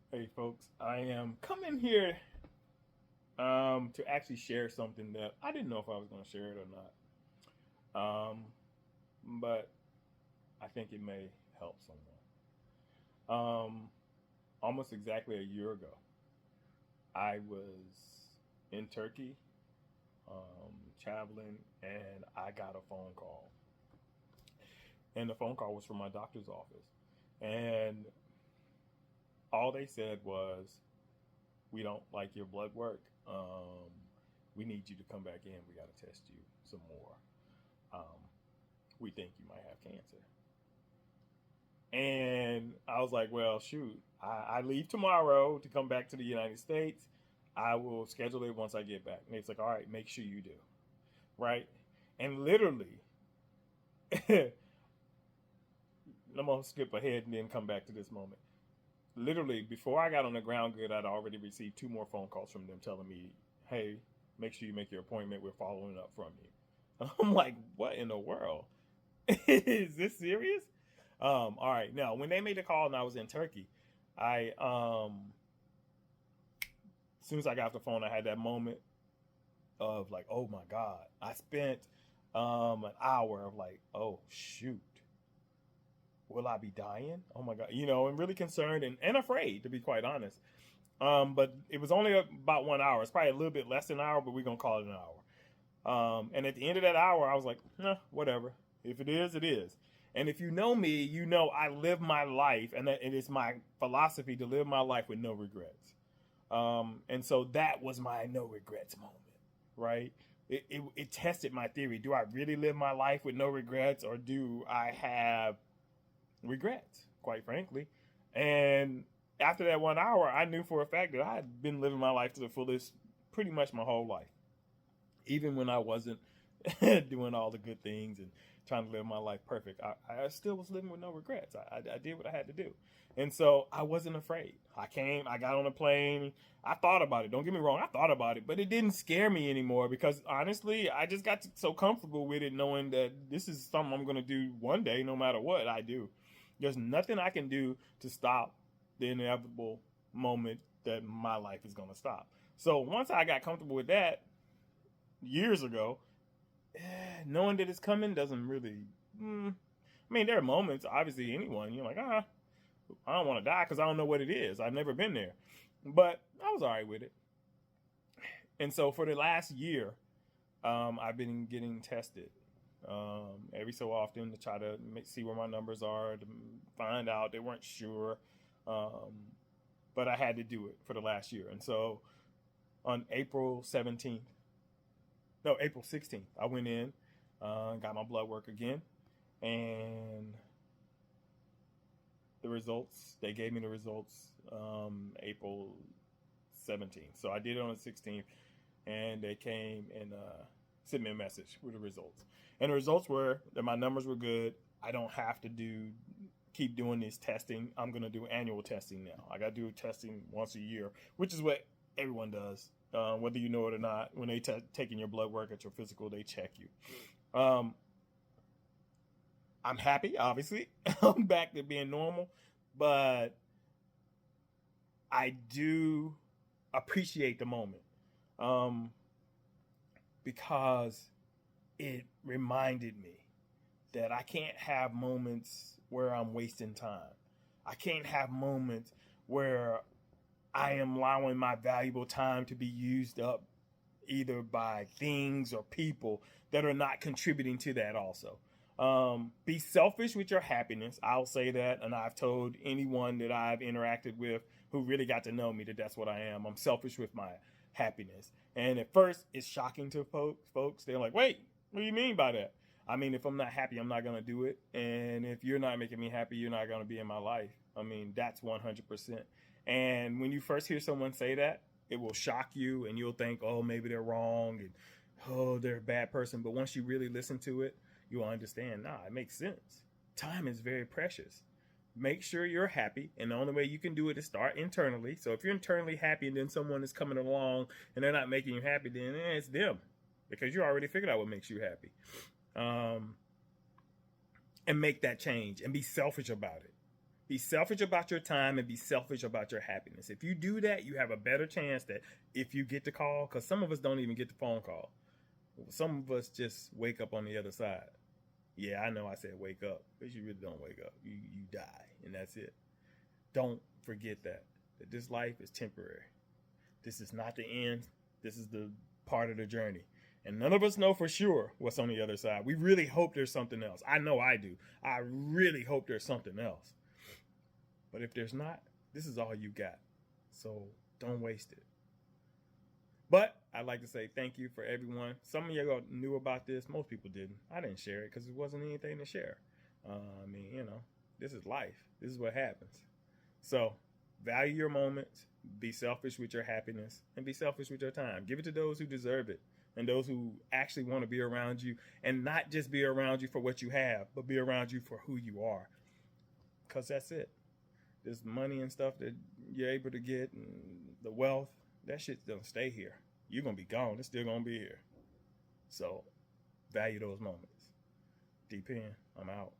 Hey folks, I am coming here to actually share something that I didn't know if I was going to share it or not. But I think it may help someone. Um, Almost exactly a year ago, I was in Turkey, traveling, and I got a phone call. And the phone call was from my doctor's office. And all they said was, we don't like your blood work. We need you to come back in. We got to test you some more. Um, we think you might have cancer. And I was like, well, shoot, I leave tomorrow to come back to the United States. I will schedule it once I get back. And it's like, all right, make sure you do. Right. And literally, I'm going to skip ahead and then come back to this moment. Literally, before I got on the ground good, I'd already received two more phone calls from them telling me, hey, make sure you make your appointment. We're following up from you. I'm like, what in the world? Is this serious? All right. Now, when they made the call and I was in Turkey, I as soon as I got off the phone, I had that moment of like, oh my God. I spent an hour of like, oh shoot, will I be dying? Oh my God, and really concerned and afraid, to be quite honest. But it was only about 1 hour. It's probably a little bit less than an hour, but we're gonna call it an hour. And at the end of that hour, I was like, nah, whatever. If it is, it is. And if you know me, you know I live my life, and that it is my philosophy to live my life with no regrets. And so that was my no regrets moment, right? It tested my theory. Do I really live my life with no regrets, or do I have regrets, quite frankly? And after that 1 hour, I knew for a fact that I had been living my life to the fullest pretty much my whole life, even when I wasn't doing all the good things and trying to live my life perfect. I still was living with no regrets. I did what I had to do. And so I wasn't afraid. I got on a plane. I thought about it. Don't get me wrong. I thought about it, but it didn't scare me anymore because honestly, I just got so comfortable with it knowing that this is something I'm going to do one day, no matter what I do. There's nothing I can do to stop the inevitable moment that my life is going to stop. So once I got comfortable with that years ago, knowing that it's coming doesn't really. I mean, there are moments. Obviously, anyone you're like, I don't want to die because I don't know what it is. I've never been there, but I was all right with it. And so for the last year, I've been getting tested every so often to try to see where my numbers are to find out. They weren't sure, um, but I had to do it for the last year. And so on April 17th, no, April 16th, I went in, got my blood work again, and the results, they gave me the results April 17th. So I did it on the 16th, and they came and sent me a message with the results. And the results were that my numbers were good. I don't have to keep doing this testing. I'm going to do annual testing now. I got to do testing once a year, which is what everyone does. Whether you know it or not, when they taking your blood work at your physical, they check you. Um, I'm happy, obviously. I'm back to being normal, but I do appreciate the moment um, because it reminded me that I can't have moments where I'm wasting time. I can't have moments where I am allowing my valuable time to be used up either by things or people that are not contributing to that also. Be selfish with your happiness. I'll say that. And I've told anyone that I've interacted with who really got to know me that that's what I am. I'm selfish with my happiness. And at first, it's shocking to folks. They're like, wait, what do you mean by that? I mean, if I'm not happy, I'm not going to do it. And if you're not making me happy, you're not going to be in my life. I mean, that's 100%. And when you first hear someone say that, it will shock you and you'll think, oh, maybe they're wrong and oh, they're a bad person. But once you really listen to it, you'll understand, nah, it makes sense. Time is very precious. Make sure you're happy. And the only way you can do it is start internally. So if you're internally happy and then someone is coming along and they're not making you happy, then it's them because you already figured out what makes you happy. Um, and make that change and be selfish about it. Be selfish about your time and be selfish about your happiness. If you do that, you have a better chance that if you get the call, because some of us don't even get the phone call. Some of us just wake up on the other side. Yeah, I know I said wake up, but you really don't wake up. You die, and that's it. Don't forget that this life is temporary. This is not the end. This is the part of the journey. And none of us know for sure what's on the other side. We really hope there's something else. I know I do. I really hope there's something else. But if there's not, this is all you got. So don't waste it. But I'd like to say thank you for everyone. Some of you knew about this. Most people didn't. I didn't share it because it wasn't anything to share. I mean, this is life. This is what happens. So value your moments. Be selfish with your happiness and be selfish with your time. Give it to those who deserve it and those who actually want to be around you, and not just be around you for what you have, but be around you for who you are. Because that's it. This money and stuff that you're able to get and the wealth, that shit's gonna stay here. You're gonna be gone. It's still gonna be here. So value those moments. Deep in. I'm out.